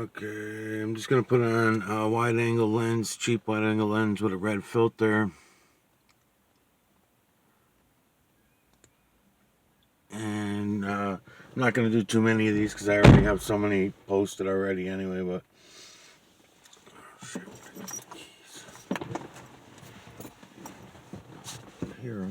Okay, I'm just gonna put on a wide angle lens, cheap wide angle lens with a red filter. And I'm not gonna do too many of these because I already have so many posted already anyway, but here.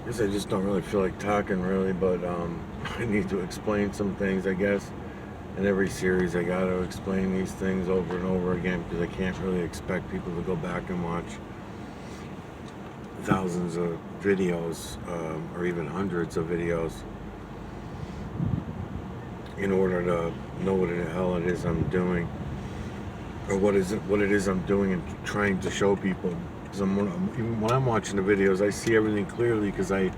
guess I just don't really feel like talking really, but I need to explain some things, I guess. In every series, I gotta explain these things over and over again because I can't really expect people to go back and watch thousands of videos or even hundreds of videos in order to know what the hell it is I'm doing, or what it is I'm doing and trying to show people. Because even when I'm watching the videos, I see everything clearly because I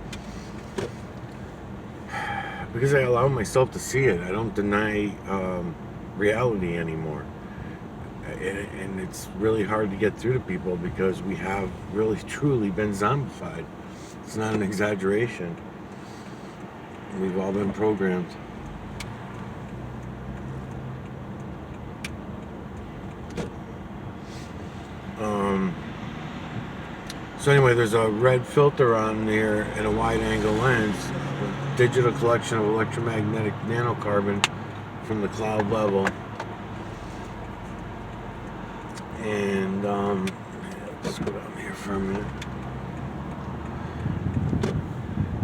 allow myself to see it. I don't deny reality anymore, and it's really hard to get through to people because we have really truly been zombified. It's not an exaggeration. We've all been programmed. So anyway, there's a red filter on there and a wide-angle lens, a digital collection of electromagnetic nanocarbon from the cloud level. And let's go down here for a minute.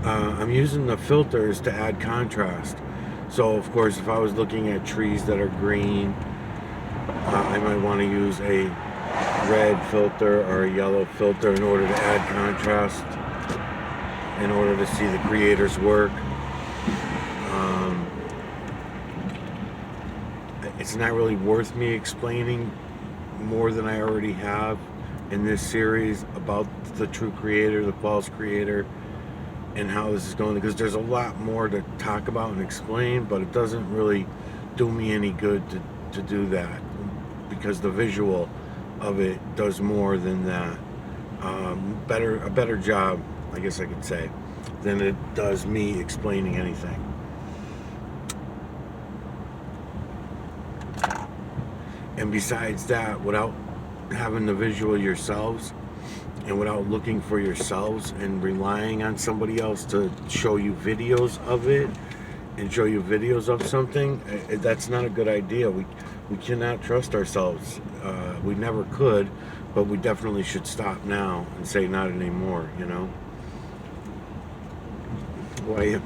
I'm using the filters to add contrast. So of course, if I was looking at trees that are green, I might want to use a red filter or a yellow filter in order to add contrast, in order to see the creator's work. It's not really worth me explaining more than I already have in this series about the true creator, the false creator, and how this is going, because there's a lot more to talk about and explain, but it doesn't really do me any good to do that, because the visual of it does more than that. A better job, I guess I could say, than it does me explaining anything. And besides that, without having the visual yourselves, and without looking for yourselves and relying on somebody else to show you videos of it and show you videos of something, that's not a good idea. We cannot trust ourselves. We never could, but we definitely should stop now and say not anymore, you know? Why?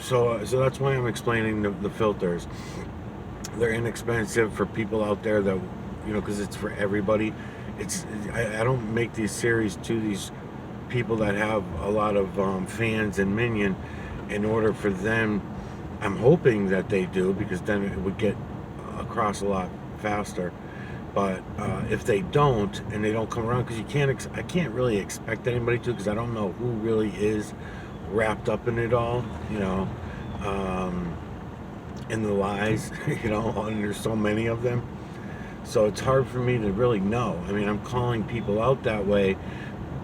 So that's why I'm explaining the filters. They're inexpensive for people out there that, because it's for everybody. I don't make these series to these people that have a lot of fans and minion in order for them. I'm hoping that they do, because then it would get across a lot faster. But if they don't, and they don't come around, because I can't really expect anybody to, because I don't know who really is wrapped up in it all, in the lies, and there's so many of them. So it's hard for me to really know. I mean, I'm calling people out that way,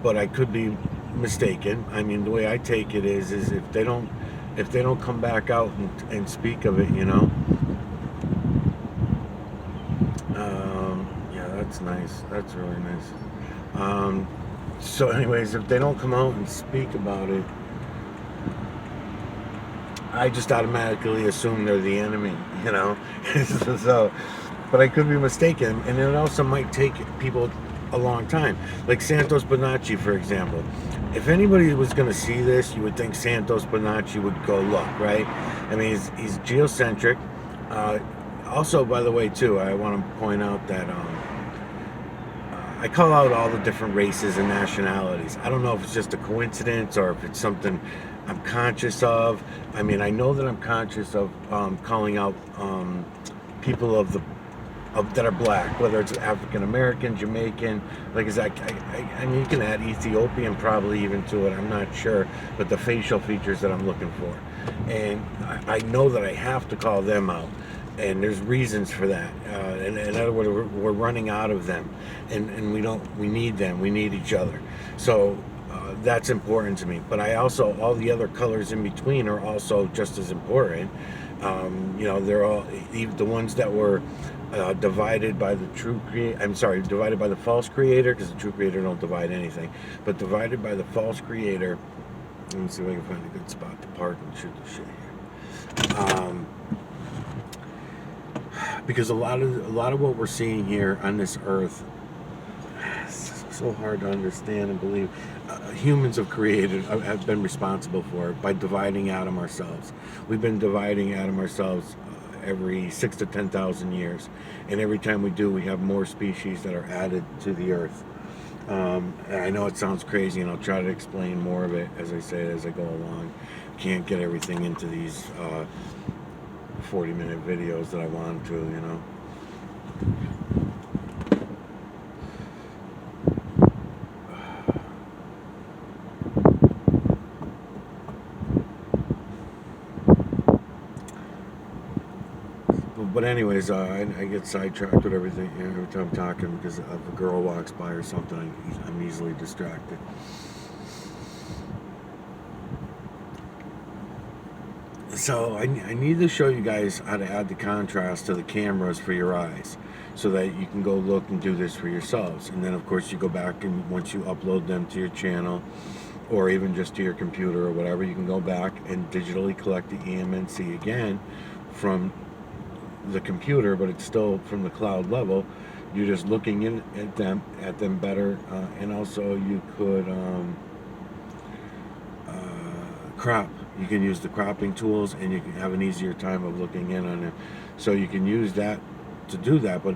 but I could be mistaken. I mean, the way I take it is if they don't come back out and speak of it, yeah, that's nice. That's really nice. So anyways, if they don't come out and speak about it, I just automatically assume they're the enemy, So, but I could be mistaken, and it also might take people a long time. Like Santos Bonacci, for example. If anybody was going to see this, you would think Santos Bonacci would go look, right? I mean, he's geocentric. Also, by the way, too, I want to point out that I call out all the different races and nationalities. I don't know if it's just a coincidence or if it's something I'm conscious of. I mean, I know that I'm conscious of calling out people that are black, whether it's African American, Jamaican. Like I said, I mean, you can add Ethiopian probably even to it. I'm not sure, but the facial features that I'm looking for, and I know that I have to call them out. And there's reasons for that. In other words, we're running out of them, and we need them. We need each other. So that's important to me. But I also, all the other colors in between are also just as important. They're all, even the ones that were divided by the divided by the false creator, because the true creator don't divide anything, but divided by the false creator. Let me see if I can find a good spot to park and shoot the shit here. Because a lot of what we're seeing here on this earth is so hard to understand and believe. Humans have been responsible for it by dividing atom ourselves. We've been dividing atom ourselves every 6 to 10,000 years, and every time we do, we have more species that are added to the earth. I know it sounds crazy, and I'll try to explain more of it as I go along. Can't get everything into these 40-minute videos that I want to, you know. But anyways, I get sidetracked with everything every time I'm talking because if a girl walks by or something, I'm easily distracted. So I need to show you guys how to add the contrast to the cameras for your eyes so that you can go look and do this for yourselves. And then of course you go back, and once you upload them to your channel or even just to your computer or whatever, you can go back and digitally collect the EMNC again from the computer, but it's still from the cloud level. You're just looking in at them better, and also you could crop. You can use the cropping tools, and you can have an easier time of looking in on it. So you can use that to do that, but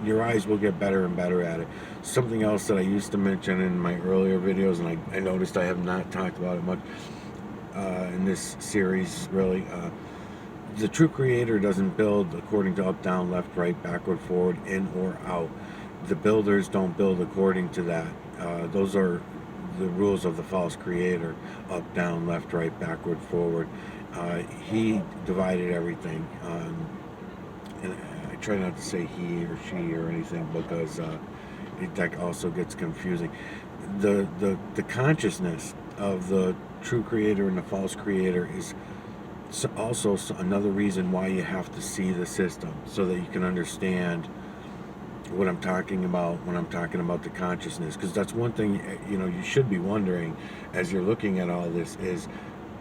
your eyes will get better and better at it. Something else that I used to mention in my earlier videos, and I noticed I have not talked about it much in this series, really. The true creator doesn't build according to up, down, left, right, backward, forward, in or out. The builders don't build according to that. Those are the rules of the false creator: up, down, left, right, backward, forward. He divided everything, and I try not to say he or she or anything because that also gets confusing. The consciousness of the true creator and the false creator is also another reason why you have to see the system, so that you can understand what I'm talking about when I'm talking about the consciousness. Because that's one thing, you know, you should be wondering as you're looking at all this is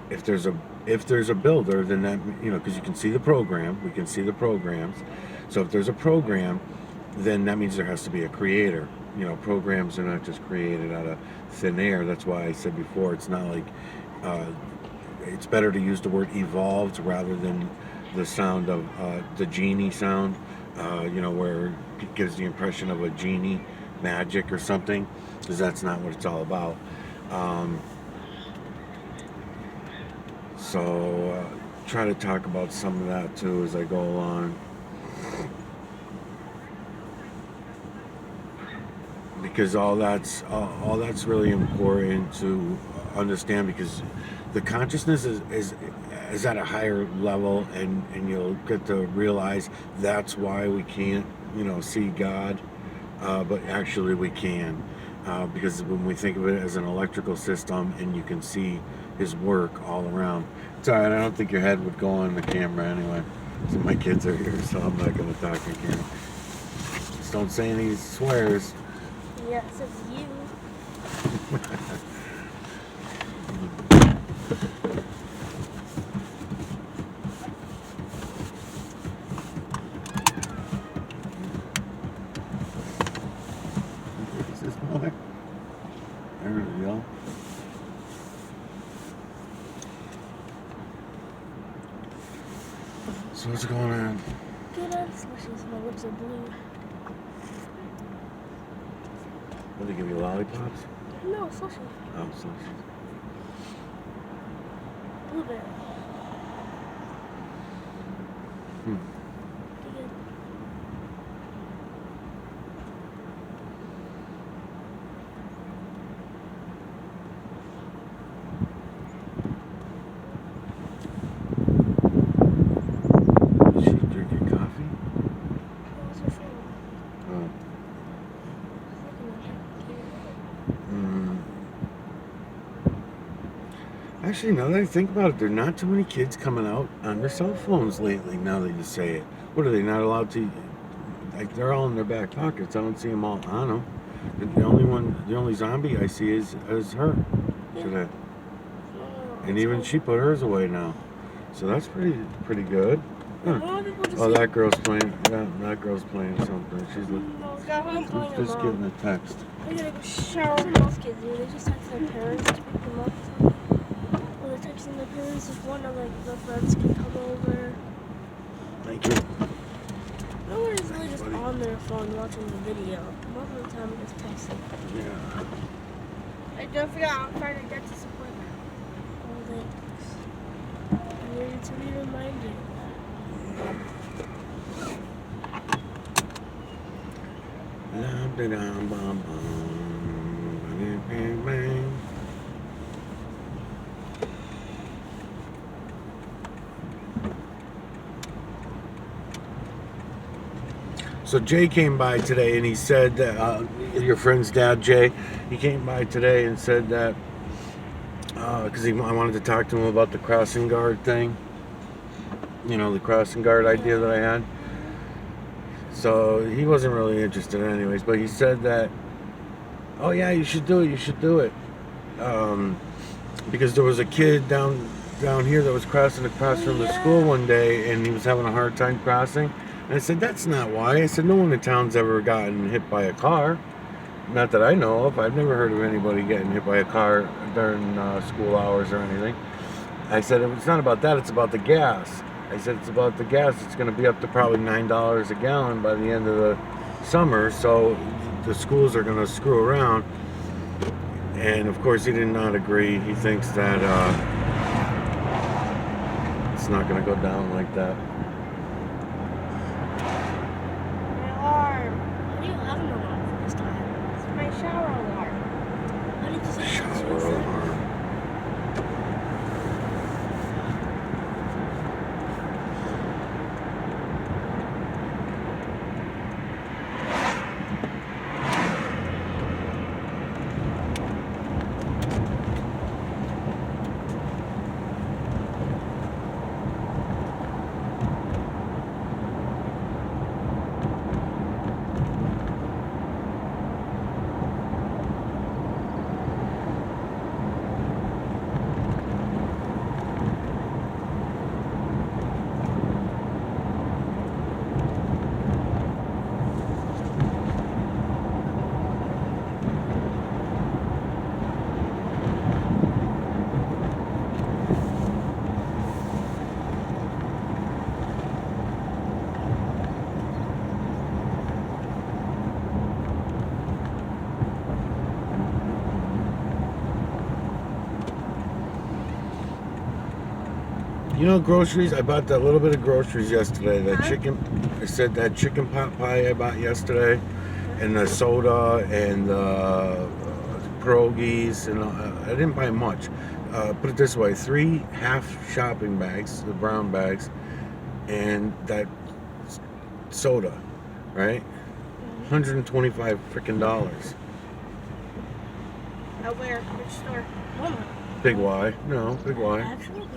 if there's a builder, then that, you know, because you can see the program, we can see the programs. So if there's a program, then that means there has to be a creator. You know, programs are not just created out of thin air. That's why I said before, it's not like it's better to use the word evolved rather than the sound of the genie sound, you know, where it gives the impression of a genie magic or something, because that's not what it's all about. So try to talk about some of that too as I go along, because all that's really important to understand, because the consciousness is at a higher level, and you'll get to realize that's why we can't, you know, see God, but actually we can, because when we think of it as an electrical system and you can see his work all around. It's all right, I don't think your head would go on the camera anyway. So my kids are here, so I'm not going to talk on camera. Just don't say any swears. Yeah, it says you. Is this mother? There we go. So what's going on? Good on slushies. My lips are blue. What, they give you lollipops? No, slushie. Oh, slushies. Blueberry. Hmm. Good. Is she drinking coffee? What's your phone? Oh. Looking Actually, now that I think about it, there are not too many kids coming out on their cell phones lately, now that you say it. What, are they not allowed to? Like, they're all in their back pockets. I don't see them all on them. The only zombie I see is her today. And even she put hers away now. So that's pretty good. A Huh. lot of people just Oh, say, that girl's playing. Yeah, that girl's playing something. She's no, I'm calling your just mom. giving a text. I gotta go shower. Some else kids do. They just text their parents to pick them up. Or they're texting their parents if one of like their friends can come over. Thank you. No one is really just on their phone watching the video. Most of the time, they're just texting. Yeah. I don't forget I'm trying to get to appointment. Oh, thanks. I needed to be reminded of that. Bang, bang. So Jay came by today and he said that your friend's dad Jay, he came by today and said that because I wanted to talk to him about the crossing guard thing, you know, the crossing guard idea that I had. So he wasn't really interested anyways, but he said that, oh yeah, you should do it, because there was a kid down here that was crossing across from the school one day and he was having a hard time crossing. And I said, that's not why. I said, no one in town's ever gotten hit by a car. Not that I know of. I've never heard of anybody getting hit by a car during school hours or anything. I said, it's not about that. It's about the gas. I said, it's about the gas. It's going to be up to probably $9 a gallon by the end of the summer. So the schools are going to screw around. And, of course, he did not agree. He thinks that it's not going to go down like that. Alarm. How do you have an alarm for this time? It's my shower alarm. How did you say Shower alarm. You know, groceries, I bought that little bit of groceries yesterday. That chicken, I said that chicken pot pie I bought yesterday, and the soda, and the pierogies, and I didn't buy much. Put it this way, 3 half shopping bags, the brown bags, and that soda, right? $125 freaking dollars. At where? Which store? Walmart. Big Y. No, Big Y. Actually?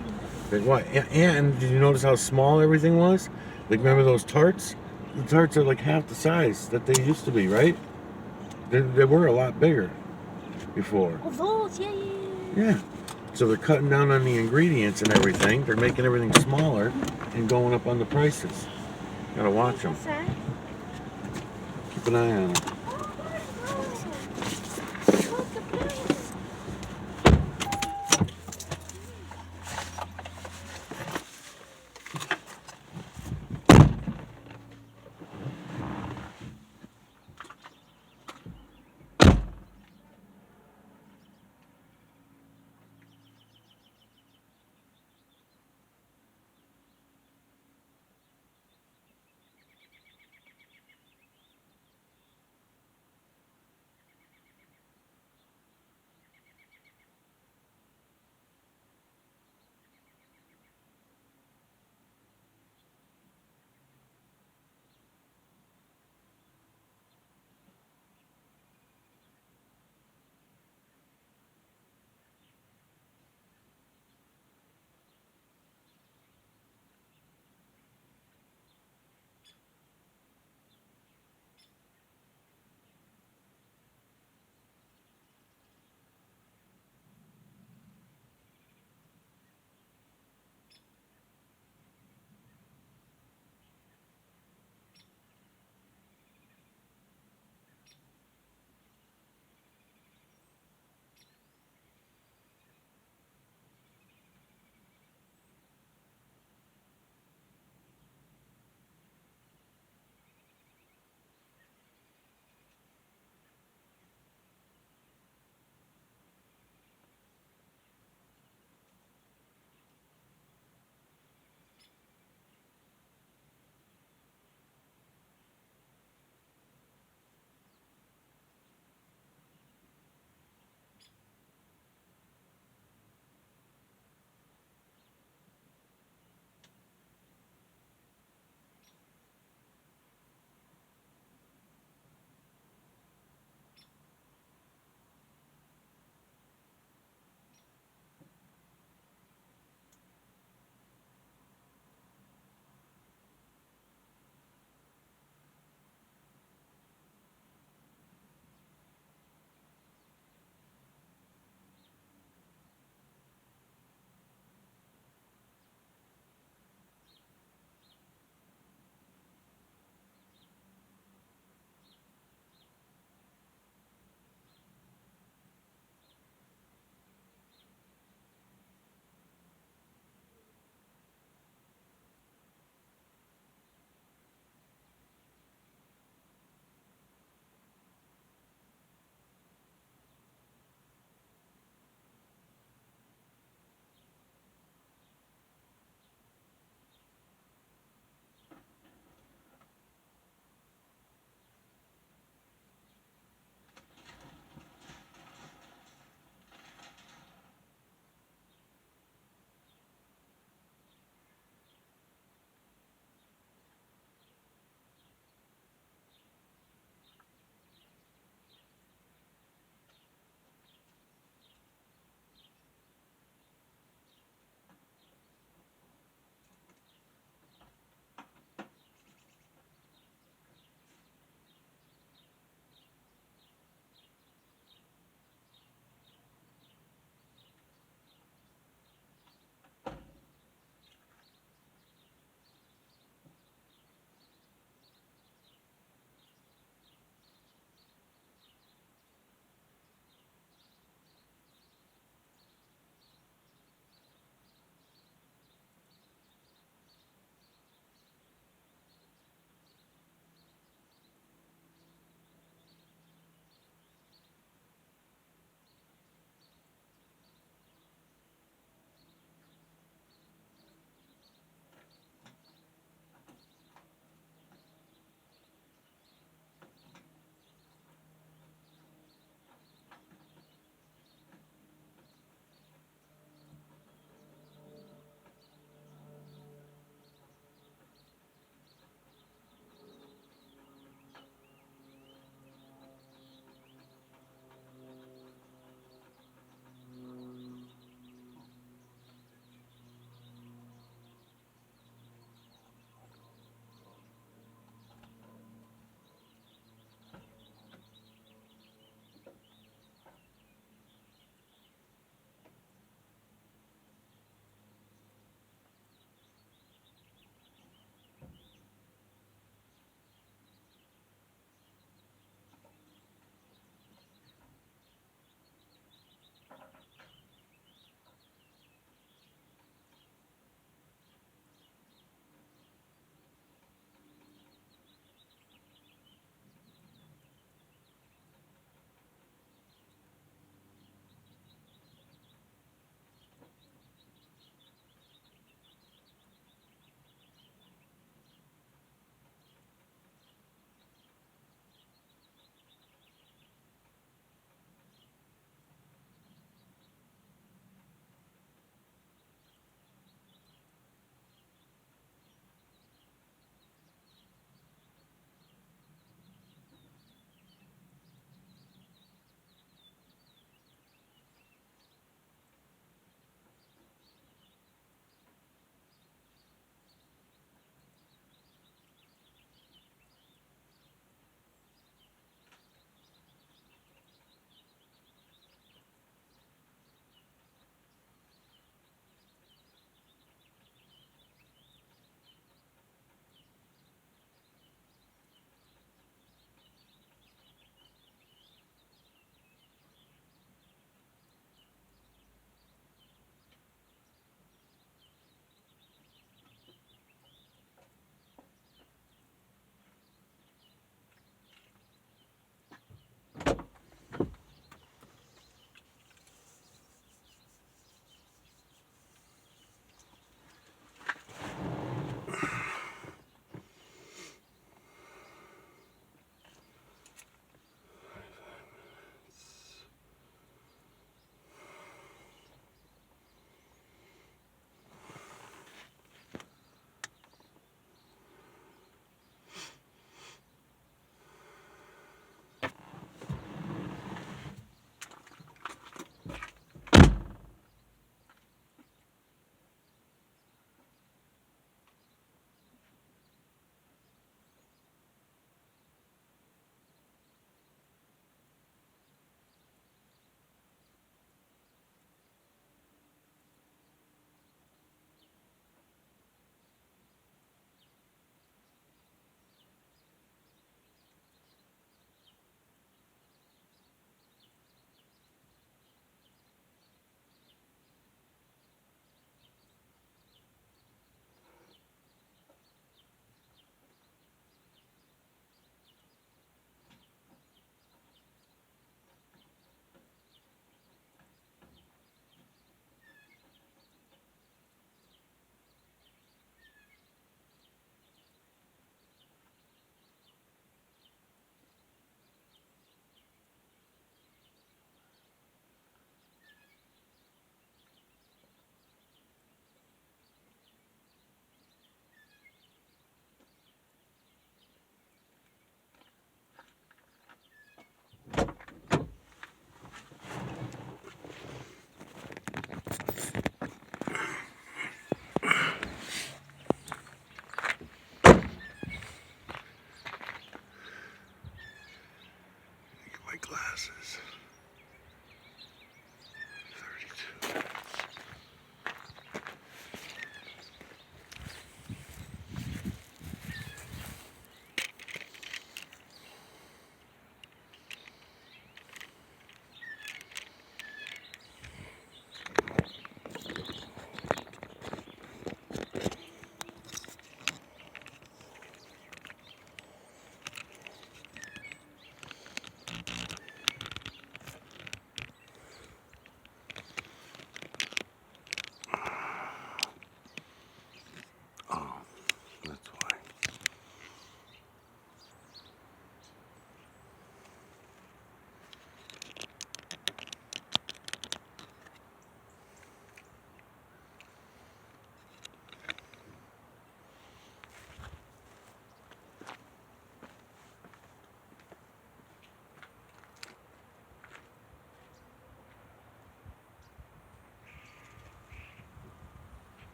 Big Y. And did you notice how small everything was? Like, remember those tarts? The tarts are like half the size that they used to be, right? They were a lot bigger before. Oh, those? Yeah. Yeah. So they're cutting down on the ingredients and everything. They're making everything smaller and going up on the prices. Gotta watch them. What's that? Keep an eye on them.